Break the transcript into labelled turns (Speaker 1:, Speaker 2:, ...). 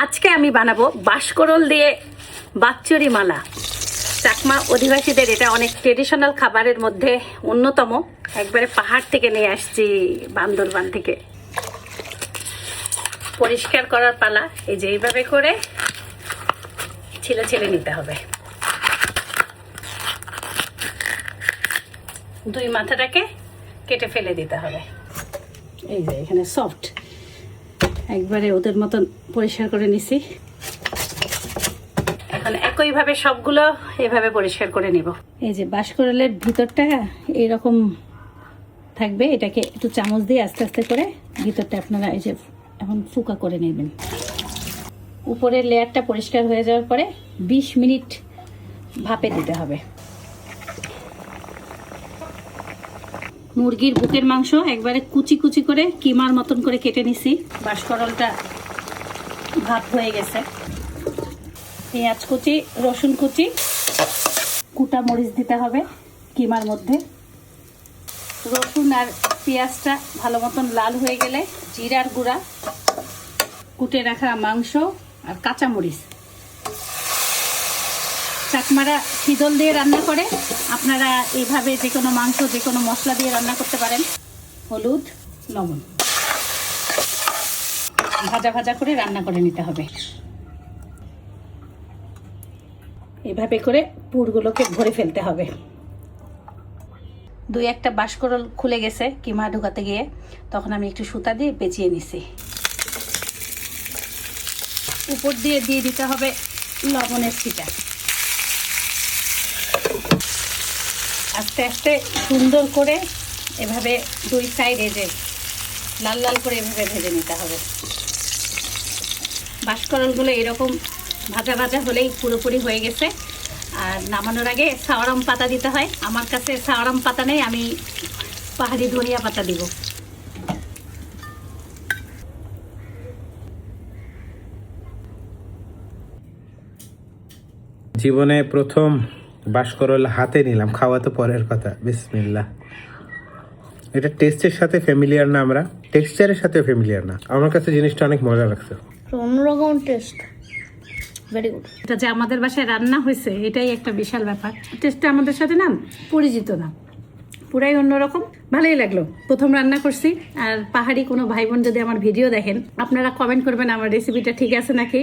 Speaker 1: আজকে আমি বানাবো বাঁশকরল দিয়ে বাচ্চুরি মালা। চাকমা অধিবাসীদের এটা অনেক ট্রেডিশনাল খাবারের মধ্যে অন্যতম। একবারে পাহাড় থেকে নিয়ে আসছি, বান্দরবান থেকে। পরিষ্কার করার পালা। এই যে এইভাবে করে ছিলে ছিলে নিতে হবে। দুই মাথাটাকে কেটে ফেলে দিতে হবে। এই যে এখানে সফট, একবারে ওদের মতন পরিষ্কার করে নিছি। এখন একইভাবে সবগুলো এভাবে পরিষ্কার করে নিব। এই যে বাঁশকরলের ভিতরটা এইরকম থাকবে, এটাকে একটু চামচ দিয়ে আস্তে আস্তে করে ভিতরটা আপনারা এই যে এখন ফুকা করে নেবেন। উপরের লেয়ারটা পরিষ্কার হয়ে যাওয়ার পরে 20 মিনিট ভাপে দিতে হবে। মুরগির বুকের মাংস একবারে কুচি কুচি করে কিমার মতন করে কেটে নিছি। বাঁশকরলটা ভাপ হয়ে গেছে। পেঁয়াজ কুচি, রসুন কুচি, কুটা মরিচ দিতে হবে কিমার মধ্যে। রসুন আর পেঁয়াজটা ভালো মতন লাল হয়ে গেলে জিরার গুঁড়া, কুটে রাখা মাংস আর কাঁচা মরিচ। চাকমারা শীতল দিয়ে রান্না করে, আপনারা এইভাবে যে কোনো মাংস যে কোনো মশলা দিয়ে রান্না করতে পারেন। হলুদ, লবণ, ভাজা ভাজা করে রান্না করে নিতে হবে। এভাবে করে পুরগুলোকে ভরে ফেলতে হবে। দুই একটা বাঁশকরল খুলে গেছে কিমা ঢুকাতে গিয়ে, তখন আমি একটু সুতা দিয়ে পেঁচিয়ে নিছি। উপর দিয়ে দিয়ে দিতে হবে লবণের ছিটা। আস্তে আস্তে সুন্দর করে এভাবে দুই সাইডে যে লাল লাল করে এভাবে ভেজে নিতে হবে। বাঁশকরলগুলো এরকম ভাজা ভাজা হলেই পুরোপুরি হয়ে গেছে। আর নামানোর আগে সাওয়ারাম পাতা দিতে হয়। আমার কাছে সাওয়ারাম পাতা নেই, আমি পাহাড়ি ধনিয়া পাতা দিব।
Speaker 2: জীবনে প্রথম বাঁশকরল হাতে নিলাম, খাওয়া তো পরের কথা। বিসমিল্লাহ। এটা টেস্টের সাথে ফ্যামিলিয়ার না, আমরা টেক্সচারের সাথে ফ্যামিলিয়ার না। আমার কাছে জিনিসটা অনেক মজা লাগছে,
Speaker 3: অন্যরকম টেস্ট, ভেরি গুড।
Speaker 1: এটা যে আমাদের বাসায় রান্না হয়েছে এটাই একটা বিশাল ব্যাপার। টেস্টটা আমাদের সাথে না পরিচিত না, পুরাই অন্যরকম। ভালোই লাগলো, প্রথম রান্না করছি। আর পাহাড়ি কোনো ভাই বোন যদি আমার ভিডিও দেখেন, আপনারা কমেন্ট করবেন আমার রেসিপিটা ঠিক আছে নাকি।